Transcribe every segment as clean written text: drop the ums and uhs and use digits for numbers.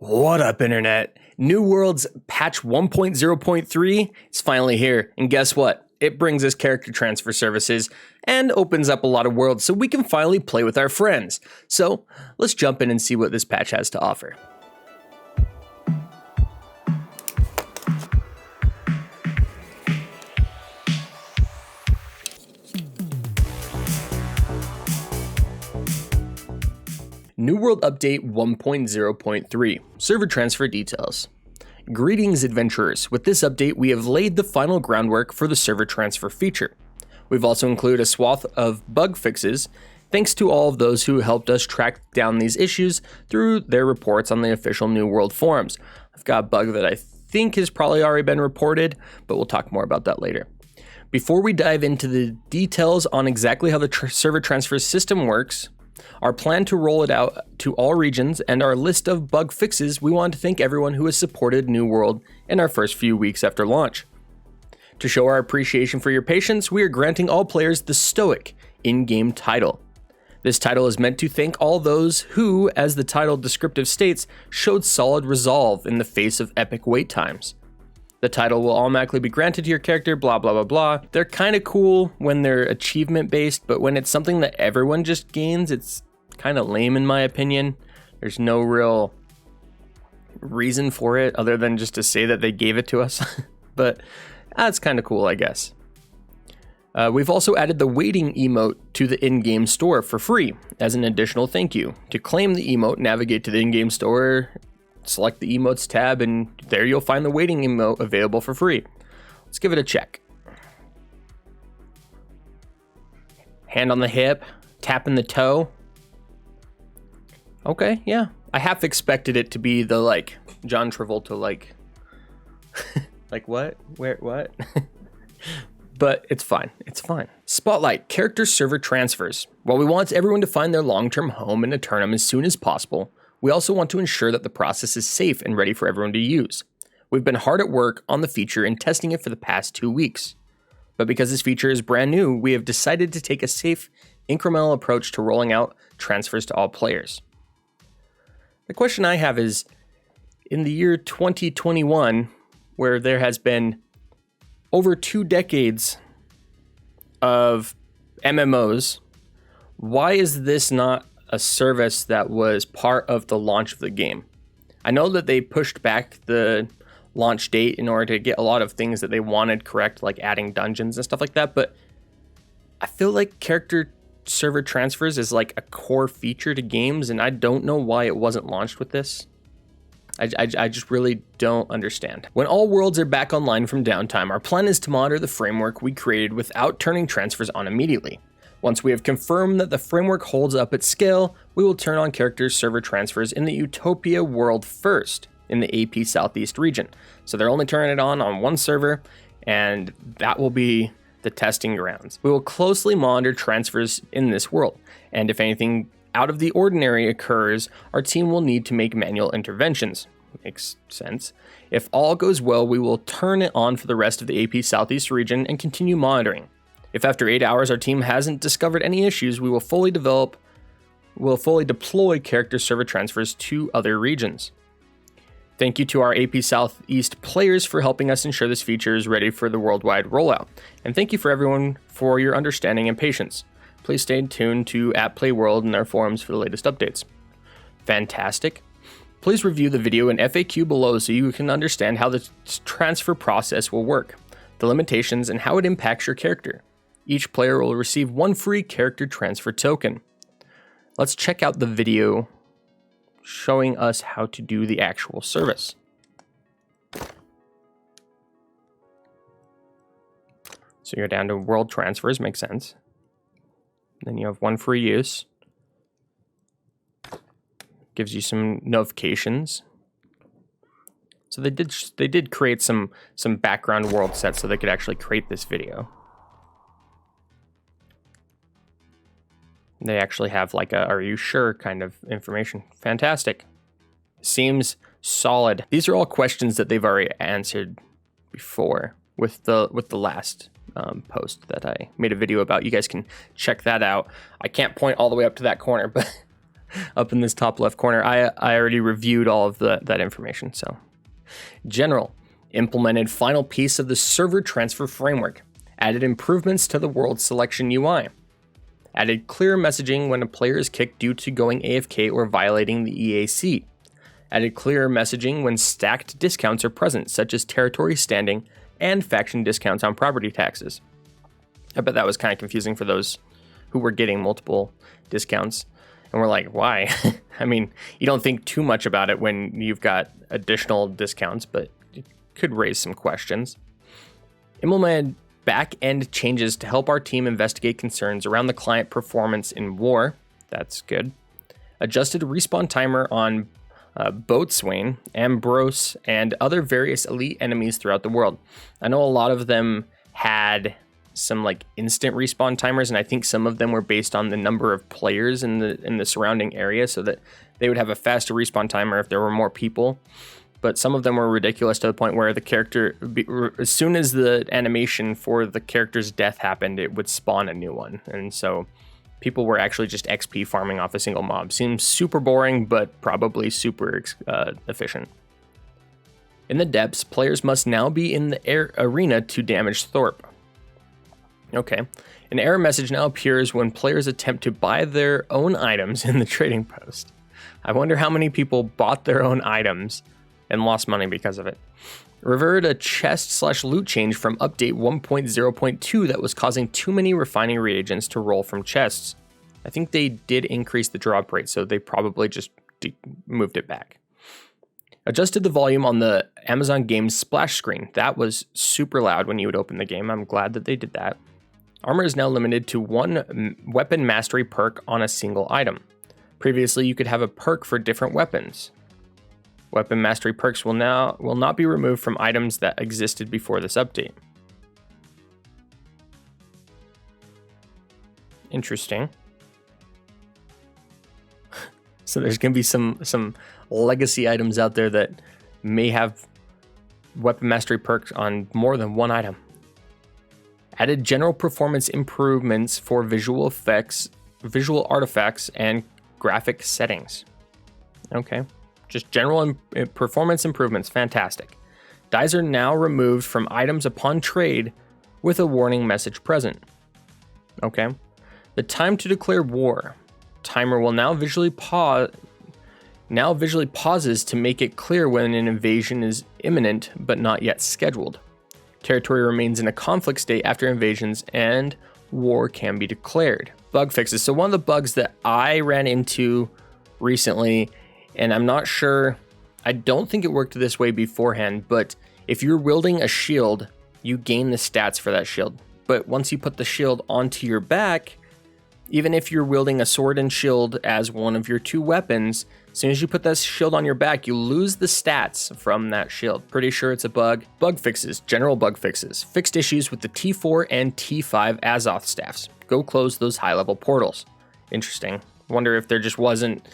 What up, Internet? New World's patch 1.0.3 is finally here, and guess what? It brings us character transfer services and opens up a lot of worlds so we can finally play with our friends. So let's jump in and see what this patch has to offer. New World Update 1.0.3 Server Transfer Details. Greetings, adventurers. With this update, we have laid the final groundwork for the server transfer feature. We've also included a swath of bug fixes, thanks to all of those who helped us track down these issues through their reports on the official New World forums. I've got a bug that I think has probably already been reported, but we'll talk more about that later. Before we dive into the details on exactly how the server transfer system works, our plan to roll it out to all regions, and our list of bug fixes, we want to thank everyone who has supported New World in our first few weeks after launch. To show our appreciation for your patience, we are granting all players the Stoic in-game title. This title is meant to thank all those who, as the title descriptive states, showed solid resolve in the face of epic wait times. The title will automatically be granted to your character, blah, blah, blah, blah. They're kind of cool when they're achievement based, but when it's something that everyone just gains, it's kind of lame in my opinion. There's no real reason for it other than just to say that they gave it to us. But that's kind of cool, I guess. We've also added the waiting emote to the in-game store for free as an additional thank you. To claim the emote, navigate to the in-game store, select the emotes tab, and there you'll find the waiting emote available for free. Let's give it a check. Hand on the hip, tapping the toe. Okay, yeah. I half expected it to be the John Travolta like what? Where what? But it's fine. It's fine. Spotlight, character server transfers. While we want everyone to find their long-term home and return them as soon as possible, we also want to ensure that the process is safe and ready for everyone to use. We've been hard at work on the feature and testing it for the past 2 weeks. But because this feature is brand new, we have decided to take a safe, incremental approach to rolling out transfers to all players. The question I have is, in the year 2021, where there has been over 2 decades of MMOs, why is this not a service that was part of the launch of the game? I know that they pushed back the launch date in order to get a lot of things that they wanted correct, like adding dungeons and stuff like that, but I feel like character server transfers is like a core feature to games, and I don't know why it wasn't launched with this. I just really don't understand. When all worlds are back online from downtime, our plan is to monitor the framework we created without turning transfers on immediately. Once we have confirmed that the framework holds up at scale, we will turn on character server transfers in the Utopia world first, in the AP Southeast region. So they're only turning it on one server, and that will be the testing grounds. We will closely monitor transfers in this world, and if anything out of the ordinary occurs, our team will need to make manual interventions. Makes sense. If all goes well, we will turn it on for the rest of the AP Southeast region and continue monitoring. If after 8 hours our team hasn't discovered any issues, we will fully deploy character server transfers to other regions. Thank you to our AP Southeast players for helping us ensure this feature is ready for the worldwide rollout. And thank you for everyone for your understanding and patience. Please stay tuned to @PlayWorld and their forums for the latest updates. Fantastic. Please review the video and FAQ below so you can understand how the transfer process will work, the limitations, and how it impacts your character. Each player will receive 1 free character transfer token. Let's check out the video showing us how to do the actual service. So you're down to world transfers, makes sense. Then you have 1 free use. Gives you some notifications. So they did create some background world sets so they could actually create this video. They actually have like a "are you sure" kind of information. Fantastic. Seems solid. These are all questions that they've already answered before with the last post that I made a video about. You guys can check that out. I can't point all the way up to that corner, but up in this top left corner. I already reviewed all of that information. So, General implemented final piece of the server transfer framework, added improvements to the world selection UI, added clear messaging when a player is kicked due to going AFK or violating the EAC, added clear messaging when stacked discounts are present, such as territory standing and faction discounts on property taxes. I bet that was kind of confusing for those who were getting multiple discounts. And we're like, why? I mean, you don't think too much about it when you've got additional discounts, but it could raise some questions. Implemented back-end changes to help our team investigate concerns around the client performance in war. That's good. Adjusted respawn timer on Boatswain, Ambrose, and other various elite enemies throughout the world. I know a lot of them had some like instant respawn timers, and I think some of them were based on the number of players in the surrounding area, so that they would have a faster respawn timer if there were more people. But some of them were ridiculous to the point where the character, as soon as the animation for the character's death happened, it would spawn a new one. And so people were actually just XP farming off a single mob. Seems super boring, but probably super efficient. In the depths, players must now be in the arena to damage Thorpe. Okay. An error message now appears when players attempt to buy their own items in the trading post. I wonder how many people bought their own items and lost money because of it. Reverted a chest/loot change from update 1.0.2 that was causing too many refining reagents to roll from chests. I think they did increase the drop rate, so they probably just moved it back. Adjusted the volume on the Amazon Games splash screen. That was super loud when you would open the game. I'm glad that they did that. Armor is now limited to one weapon mastery perk on a single item. Previously, you could have a perk for different weapons. Weapon mastery perks will not be removed from items that existed before this update. Interesting. So there's going to be some legacy items out there that may have weapon mastery perks on more than one item. Added general performance improvements for visual effects, visual artifacts, and graphic settings. Okay. Just general performance improvements. Fantastic. Dies are now removed from items upon trade with a warning message present. Okay. The time to declare war. Timer will now visually pauses to make it clear when an invasion is imminent but not yet scheduled. Territory remains in a conflict state after invasions and war can be declared. Bug fixes. So one of the bugs that I ran into recently, and I'm not sure, I don't think it worked this way beforehand, but if you're wielding a shield, you gain the stats for that shield. But once you put the shield onto your back, even if you're wielding a sword and shield as one of your two weapons, as soon as you put that shield on your back, you lose the stats from that shield. Pretty sure it's a bug. Bug fixes, general bug fixes. Fixed issues with the T4 and T5 Azoth staffs. Go close those high-level portals. Interesting. Wonder if there just wasn't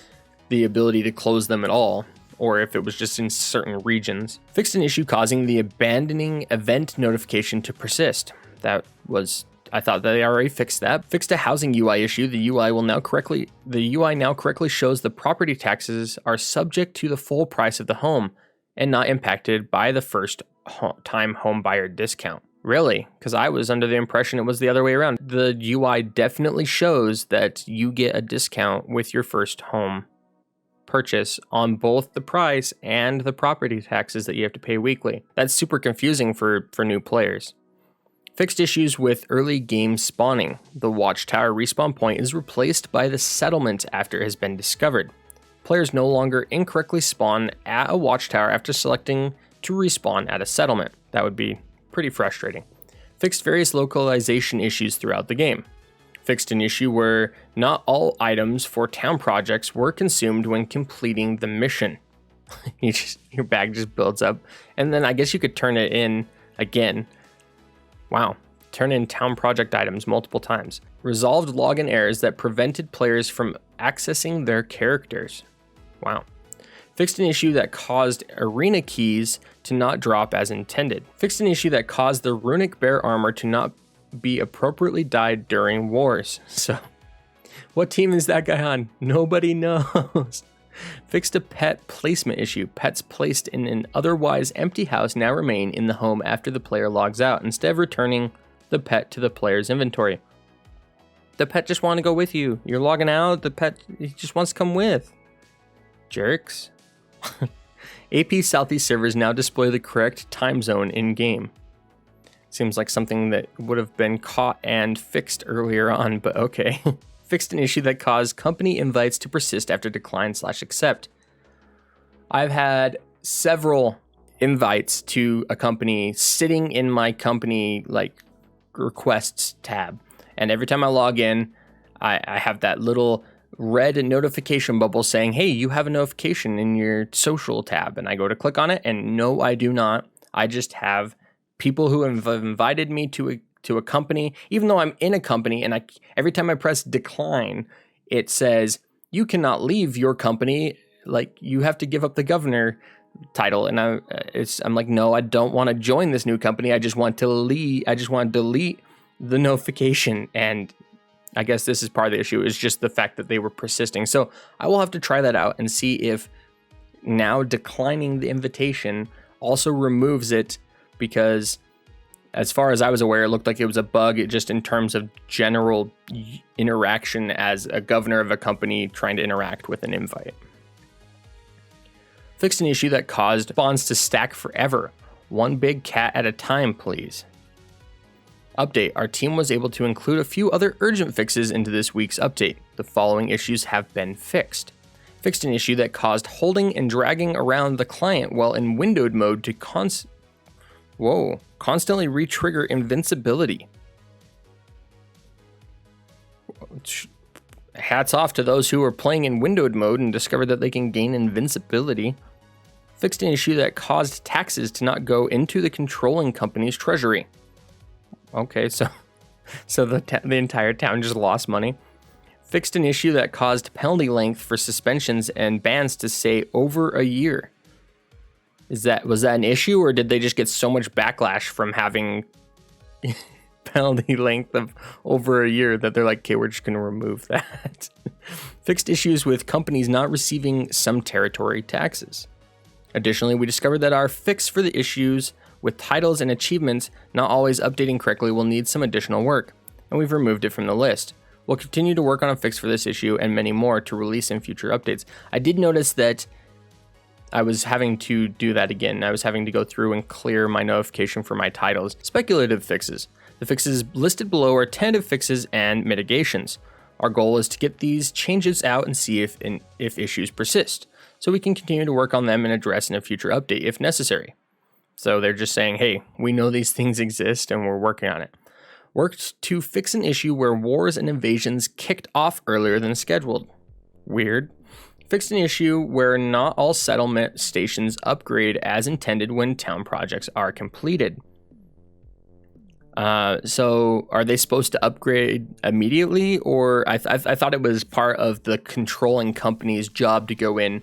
the ability to close them at all, or if it was just in certain regions. Fixed an issue causing the abandoning event notification to persist. I thought they already fixed that. Fixed a housing UI issue. The UI now correctly shows the property taxes are subject to the full price of the home and not impacted by the first time home buyer discount. Really? Because I was under the impression it was the other way around. The UI definitely shows that you get a discount with your first home purchase on both the price and the property taxes that you have to pay weekly. That's super confusing for new players. Fixed issues with early game spawning. The watchtower respawn point is replaced by the settlement after it has been discovered. Players no longer incorrectly spawn at a watchtower after selecting to respawn at a settlement. That would be pretty frustrating. Fixed various localization issues throughout the game. Fixed an issue where not all items for town projects were consumed when completing the mission. Your bag just builds up, and then I guess you could turn it in again. Wow, turn in town project items multiple times. Resolved login errors that prevented players from accessing their characters. Wow. Fixed an issue that caused arena keys to not drop as intended. Fixed an issue that caused the runic bear armor to not be appropriately dyed during wars. So What team is that guy on? Nobody knows. Fixed a pet placement issue. Pets placed in an otherwise empty house now remain in the home after the player logs out, instead of returning the pet to the player's inventory. The pet just wants to go with you. You're logging out, the pet just wants to come with. Jerks. AP Southeast servers now display the correct time zone in-game. Seems like something that would have been caught and fixed earlier on, but okay. Fixed an issue that caused company invites to persist after decline/accept. I've had several invites to a company sitting in my company like requests tab. And every time I log in, I have that little red notification bubble saying, hey, you have a notification in your social tab. And I go to click on it, and no, I do not. I just have people who have invited me to a company, even though I'm in a company, and every time I press decline, it says, you cannot leave your company, like you have to give up the governor title. And I'm like, no, I don't want to join this new company. I just want to leave. I just want to delete the notification. And I guess this is part of the issue, is just the fact that they were persisting. So I will have to try that out and see if now declining the invitation also removes it, because as far as I was aware, it looked like it was a bug just in terms of general interaction as a governor of a company trying to interact with an invite. Fixed an issue that caused bonds to stack forever. One big cat at a time, please. Update. Our team was able to include a few other urgent fixes into this week's update. The following issues have been fixed. Fixed an issue that caused holding and dragging around the client while in windowed mode to constantly re-trigger invincibility. Hats off to those who are playing in windowed mode and discovered that they can gain invincibility. Fixed an issue that caused taxes to not go into the controlling company's treasury. Okay, so the entire town just lost money. Fixed an issue that caused penalty length for suspensions and bans to say over a year. Was that an issue, or did they just get so much backlash from having penalty length of over a year that they're like, okay, we're just going to remove that? Fixed issues with companies not receiving some territory taxes. Additionally, we discovered that our fix for the issues with titles and achievements not always updating correctly will need some additional work, and we've removed it from the list. We'll continue to work on a fix for this issue and many more to release in future updates. I did notice that I was having to do that again. I was having to go through and clear my notification for my titles. Speculative fixes. The fixes listed below are tentative fixes and mitigations. Our goal is to get these changes out and see if issues persist, so we can continue to work on them and address in a future update if necessary. So they're just saying, hey, we know these things exist and we're working on it. Worked to fix an issue where wars and invasions kicked off earlier than scheduled. Weird. Fixed an issue where not all settlement stations upgrade as intended when town projects are completed. So are they supposed to upgrade immediately? Or I thought it was part of the controlling company's job to go in.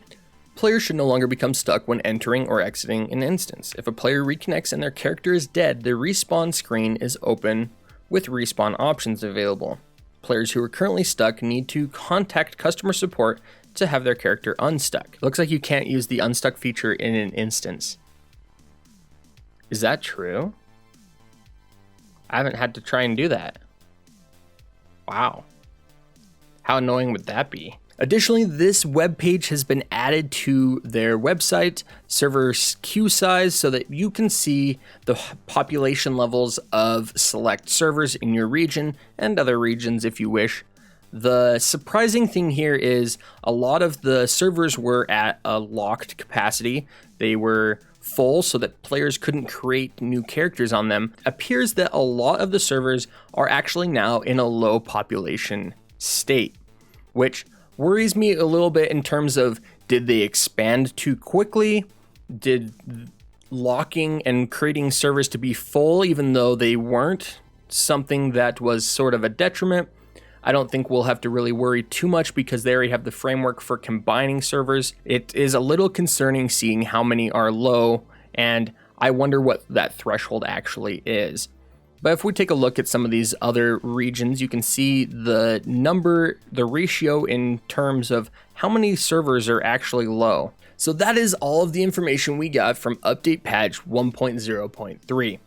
Players should no longer become stuck when entering or exiting an instance. If a player reconnects and their character is dead, the respawn screen is open with respawn options available. Players who are currently stuck need to contact customer support to have their character unstuck. It looks like you can't use the unstuck feature in an instance. Is that true? I haven't had to try and do that. Wow. How annoying would that be? Additionally, this web page has been added to their website, server queue size, so that you can see the population levels of select servers in your region and other regions if you wish. The surprising thing here is a lot of the servers were at a locked capacity. They were full so that players couldn't create new characters on them. It appears that a lot of the servers are actually now in a low population state, which worries me a little bit in terms of, did they expand too quickly? Did locking and creating servers to be full even though they weren't something that was sort of a detriment? I don't think we'll have to really worry too much because they already have the framework for combining servers. It is a little concerning seeing how many are low, and I wonder what that threshold actually is. But if we take a look at some of these other regions, you can see the ratio in terms of how many servers are actually low. So that is all of the information we got from update patch 1.0.3.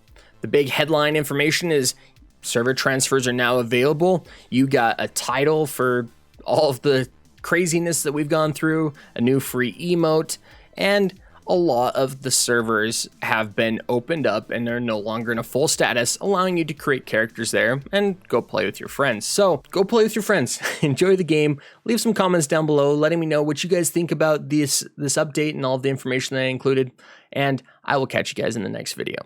The big headline information is server transfers are now available. You got a title for all of the craziness that we've gone through, a new free emote, and a lot of the servers have been opened up and they're no longer in a full status, allowing you to create characters there and go play with your friends. So go play with your friends, enjoy the game, leave some comments down below letting me know what you guys think about this update and all of the information that I included, and I will catch you guys in the next video.